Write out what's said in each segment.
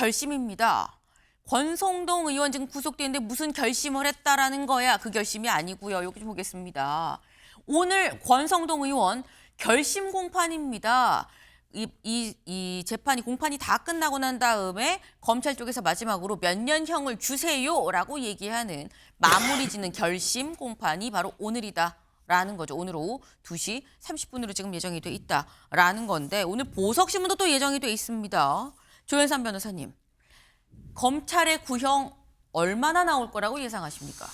결심입니다. 권성동 의원 지금 구속되는데 무슨 결심을 했다라는 거야. 그 결심이 아니고요. 여기 좀 보겠습니다. 오늘 권성동 의원 결심 공판입니다. 이 재판이 공판이 다 끝나고 난 다음에 검찰 쪽에서 마지막으로 몇 년형을 주세요라고 얘기하는 마무리 짓는 결심 공판이 바로 오늘이다라는 거죠. 오늘 오후 2시 30분으로 지금 예정이 돼 있다라는 건데 오늘 보석신문도 또 예정이 돼 있습니다. 조현삼 변호사님, 검찰의 구형 얼마나 나올 거라고 예상하십니까?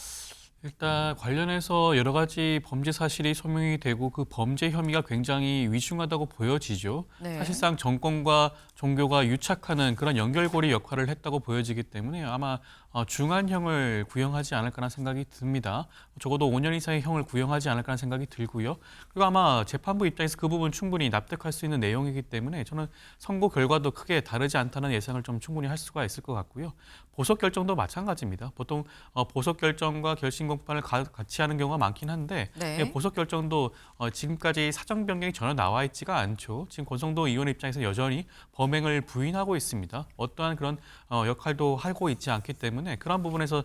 일단 관련해서 여러 가지 범죄 사실이 소명이 되고 그 범죄 혐의가 굉장히 위중하다고 보여지죠. 네. 사실상 정권과 종교가 유착하는 그런 연결고리 역할을 했다고 보여지기 때문에 아마 중한형을 구형하지 않을까라는 생각이 듭니다. 적어도 5년 이상의 형을 구형하지 않을까라는 생각이 들고요. 그리고 아마 재판부 입장에서 그 부분 충분히 납득할 수 있는 내용이기 때문에 저는 선고 결과도 크게 다르지 않다는 예상을 좀 충분히 할 수가 있을 것 같고요. 보석 결정도 마찬가지입니다. 보통 보석 결정과 결심 공판을 같이 하는 경우가 많긴 한데 네. 보석 결정도 지금까지 사정 변경이 전혀 나와 있지가 않죠. 지금 권성동 의원 입장에서 여전히 범행을 부인하고 있습니다. 어떠한 그런 역할도 하고 있지 않기 때문에 그런 부분에서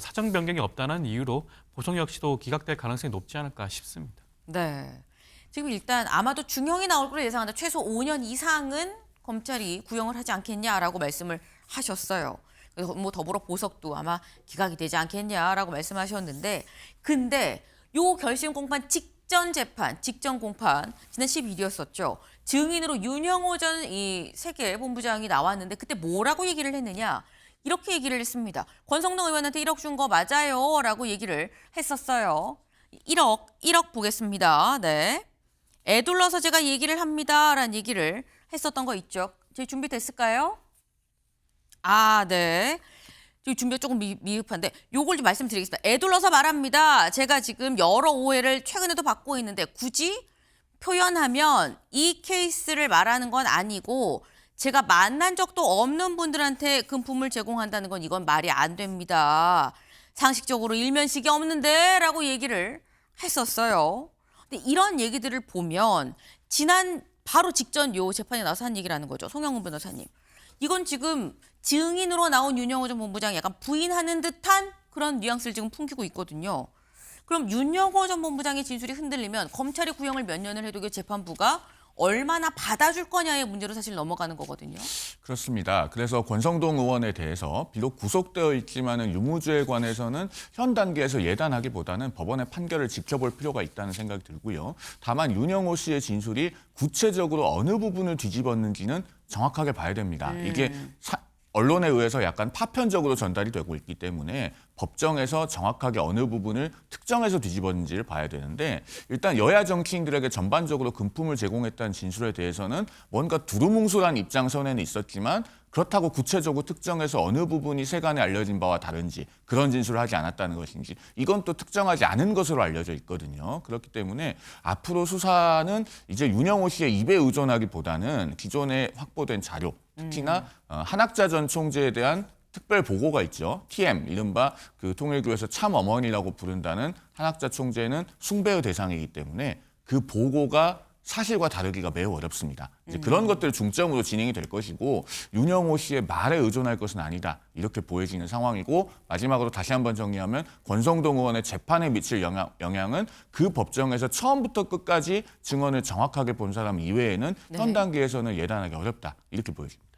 사정 변경이 없다는 이유로 보석 역시도 기각될 가능성이 높지 않을까 싶습니다. 네. 지금 일단 아마도 중형이 나올 걸로 예상한다. 최소 5년 이상은 검찰이 구형을 하지 않겠냐라고 말씀을 하셨어요. 그래서 뭐 더불어 보석도 아마 기각이 되지 않겠냐라고 말씀하셨는데, 근데 요 결심 공판 직전 재판, 직전 공판 지난 12일이었었죠. 증인으로 윤영호 전 이 세계 본부장이 나왔는데 그때 뭐라고 얘기를 했느냐? 이렇게 얘기를 했습니다. 권성동 의원한테 1억 준 거 맞아요라고 얘기를 했었어요. 1억 보겠습니다. 네. 애둘러서 제가 얘기를 합니다라는 얘기를 했었던 거 있죠. 저희 준비됐을까요? 아, 네. 지금 준비가 조금 미흡한데 요걸 좀 말씀드리겠습니다. 애둘러서 말합니다. 제가 지금 여러 오해를 최근에도 받고 있는데 굳이 표현하면 이 케이스를 말하는 건 아니고 제가 만난 적도 없는 분들한테 금품을 제공한다는 건 이건 말이 안 됩니다. 상식적으로 일면식이 없는데 라고 얘기를 했었어요. 근데 이런 얘기들을 보면 지난 바로 직전 요 재판에 나와서 한 얘기라는 거죠. 송영훈 변호사님. 이건 지금 증인으로 나온 윤영호 전 본부장이 약간 부인하는 듯한 그런 뉘앙스를 지금 풍기고 있거든요. 그럼 윤영호 전 본부장의 진술이 흔들리면 검찰이 구형을 몇 년을 해도 재판부가 얼마나 받아줄 거냐의 문제로 사실 넘어가는 거거든요. 그렇습니다. 그래서 권성동 의원에 대해서 비록 구속되어 있지만은 유무죄에 관해서는 현 단계에서 예단하기보다는 법원의 판결을 지켜볼 필요가 있다는 생각이 들고요. 다만 윤영호 씨의 진술이 구체적으로 어느 부분을 뒤집었는지는 정확하게 봐야 됩니다. 이게 언론에 의해서 약간 파편적으로 전달이 되고 있기 때문에 법정에서 정확하게 어느 부분을 특정해서 뒤집었는지를 봐야 되는데 일단 여야 정치인들에게 전반적으로 금품을 제공했다는 진술에 대해서는 뭔가 두루뭉술한 입장선에는 있었지만 그렇다고 구체적으로 특정해서 어느 부분이 세간에 알려진 바와 다른지 그런 진술을 하지 않았다는 것인지 이건 또 특정하지 않은 것으로 알려져 있거든요. 그렇기 때문에 앞으로 수사는 이제 윤영호 씨의 입에 의존하기보다는 기존에 확보된 자료 특히나 한학자 전 총재에 대한 특별 보고가 있죠. TM, 이른바 그 통일교에서 참 어머니라고 부른다는 한학자 총재는 숭배의 대상이기 때문에 그 보고가 사실과 다르기가 매우 어렵습니다. 이제 그런 것들을 중점으로 진행이 될 것이고 윤영호 씨의 말에 의존할 것은 아니다. 이렇게 보여지는 상황이고 마지막으로 다시 한번 정리하면 권성동 의원의 재판에 미칠 영향은 그 법정에서 처음부터 끝까지 증언을 정확하게 본 사람 이외에는 현 단계에서는 예단하기 어렵다. 이렇게 보여집니다.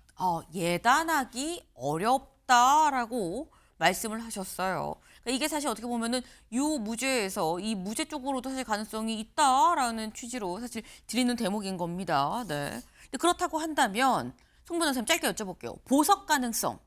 예단하기 어렵다라고 말씀을 하셨어요. 그러니까 이게 사실 어떻게 보면은 유무죄에서 이 무죄 쪽으로도 사실 가능성이 있다라는 취지로 사실 드리는 대목인 겁니다. 네. 근데 그렇다고 한다면 송 변호사님 짧게 여쭤볼게요. 보석 가능성.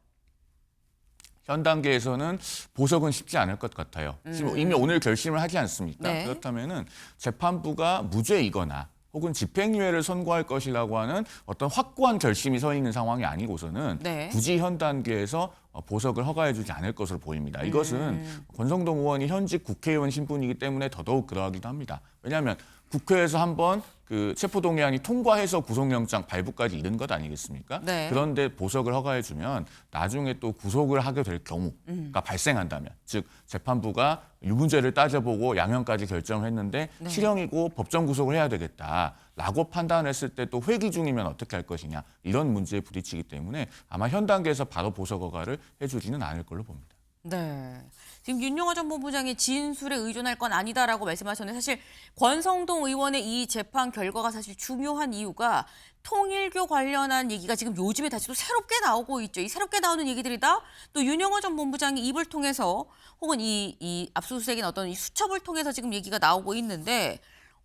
현 단계에서는 보석은 쉽지 않을 것 같아요. 지금 이미 오늘 결심을 하지 않습니까? 네. 그렇다면은 재판부가 무죄이거나 혹은 집행유예를 선고할 것이라고 하는 어떤 확고한 결심이 서 있는 상황이 아니고서는 네. 굳이 현 단계에서 보석을 허가해주지 않을 것으로 보입니다. 이것은 권성동 의원이 현직 국회의원 신분이기 때문에 더더욱 그러하기도 합니다. 왜냐하면 국회에서 한번 그 체포동의안이 통과해서 구속영장 발부까지 이른 것 아니겠습니까? 네. 그런데 보석을 허가해주면 나중에 또 구속을 하게 될 경우가 발생한다면, 즉 재판부가 유무죄를 따져보고 양형까지 결정했는데 네. 실형이고 법정 구속을 해야 되겠다라고 판단했을 때 또 회기 중이면 어떻게 할 것이냐, 이런 문제에 부딪히기 때문에 아마 현 단계에서 바로 보석 허가를 해주지는 않을 걸로 봅니다. 네. 지금 윤영호 전 본부장이 진술에 의존할 건 아니다라고 말씀하셨는데, 사실 권성동 의원의 이 재판 결과가 사실 중요한 이유가 통일교 관련한 얘기가 지금 요즘에 다시 또 새롭게 나오고 있죠. 이 새롭게 나오는 얘기들이다 또 윤영호 전 본부장이 입을 통해서 혹은 이 압수수색인 어떤 이 수첩을 통해서 지금 얘기가 나오고 있는데,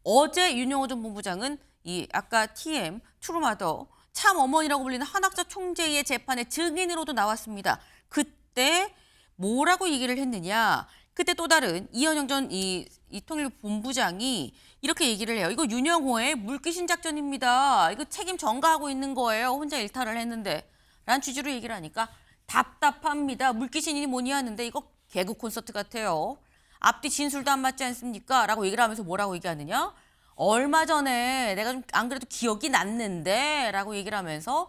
어제 윤영호 전 본부장은 이 아까 TM 트루마더 참 어머니라고 불리는 한학자 총재의 재판의 증인으로도 나왔습니다. 그때 뭐라고 얘기를 했느냐? 그때 또 다른 이현영 전 이 통일부 본부장이 이렇게 얘기를 해요. 이거 윤영호의 물귀신 작전입니다. 이거 책임 전가하고 있는 거예요. 혼자 일탈을 했는데. 라는 취지로 얘기를 하니까 답답합니다. 물귀신이니 뭐니 하는데 이거 개그 콘서트 같아요. 앞뒤 진술도 안 맞지 않습니까? 라고 얘기를 하면서 뭐라고 얘기하느냐? 얼마 전에 내가 좀 안 그래도 기억이 났는데 라고 얘기를 하면서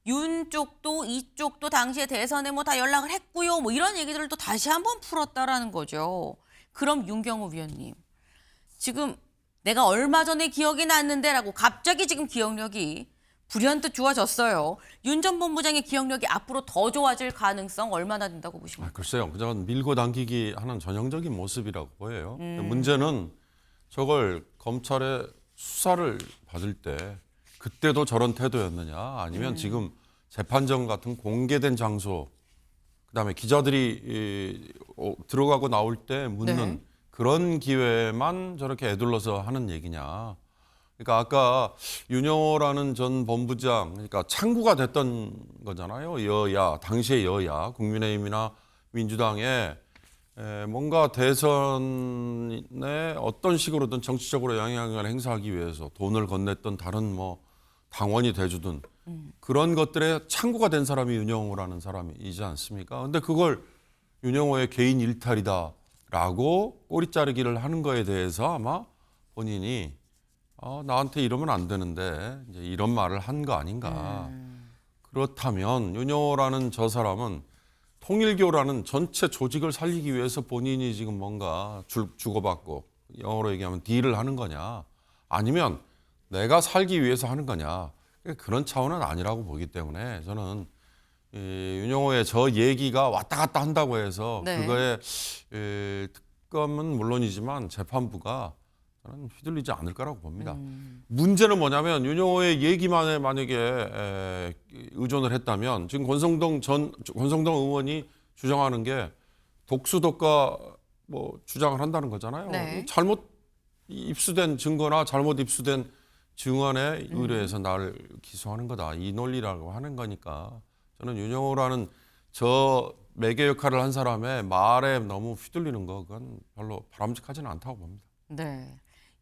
윤 쪽도 이쪽도 당시에 대선에 뭐 다 연락을 했고요. 뭐 이런 얘기들을 또 다시 한번 풀었다라는 거죠. 그럼 윤경호 위원님, 지금 내가 얼마 전에 기억이 났는데라고 갑자기 지금 기억력이 불현듯 좋아졌어요. 윤 전 본부장의 기억력이 앞으로 더 좋아질 가능성 얼마나 된다고 보십니까? 글쎄요. 그건 밀고 당기기 하는 전형적인 모습이라고 보여요. 문제는 저걸 검찰의 수사를 받을 때 그때도 저런 태도였느냐, 아니면 지금 재판정 같은 공개된 장소, 그다음에 기자들이 들어가고 나올 때 묻는 네. 그런 기회만 저렇게 애둘러서 하는 얘기냐. 그러니까 아까 윤영호라는 전 본부장, 그러니까 창구가 됐던 거잖아요. 여야, 당시의 여야, 국민의힘이나 민주당에 뭔가 대선에 어떤 식으로든 정치적으로 영향력을 행사하기 위해서 돈을 건넸던 다른 뭐 당원이 돼주든 그런 것들의 창구가 된 사람이 윤영호라는 사람이지 않습니까? 근데 그걸 윤영호의 개인 일탈이다라고 꼬리 자르기를 하는 거에 대해서 아마 본인이 나한테 이러면 안 되는데 이제 이런 말을 한 거 아닌가. 그렇다면 윤영호라는 저 사람은 통일교라는 전체 조직을 살리기 위해서 본인이 지금 뭔가 주고받고, 영어로 얘기하면 딜을 하는 거냐, 아니면 내가 살기 위해서 하는 거냐, 그런 차원은 아니라고 보기 때문에 저는 이 윤영호의 저 얘기가 왔다 갔다 한다고 해서 네. 그거에 특검은 물론이지만 재판부가 저는 휘둘리지 않을 거라고 봅니다. 문제는 뭐냐면 윤영호의 얘기만에 만약에 의존을 했다면 지금 권성동 의원이 주장하는 게 독수독가 뭐 주장을 한다는 거잖아요. 네. 잘못 입수된 증거나 잘못 입수된 증언에 의뢰해서 나를 기소하는 거다, 이 논리라고 하는 거니까 저는 윤영호라는 저 매개 역할을 한 사람의 말에 너무 휘둘리는 거, 그건 별로 바람직하지는 않다고 봅니다. 네.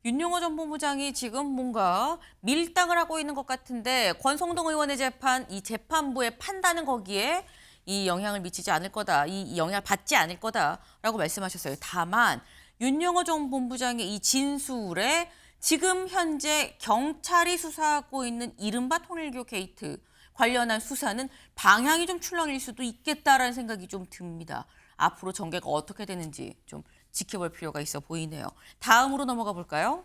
윤영호 전 본부장이 지금 뭔가 밀당을 하고 있는 것 같은데, 권성동 의원의 재판, 이 재판부의 판단은 거기에 이 영향을 미치지 않을 거다, 이 영향을 받지 않을 거다라고 말씀하셨어요. 다만 윤영호 전 본부장의 이 진술에 지금 현재 경찰이 수사하고 있는 이른바 통일교 게이트 관련한 수사는 방향이 좀 출렁일 수도 있겠다라는 생각이 좀 듭니다. 앞으로 전개가 어떻게 되는지 좀 지켜볼 필요가 있어 보이네요. 다음으로 넘어가 볼까요?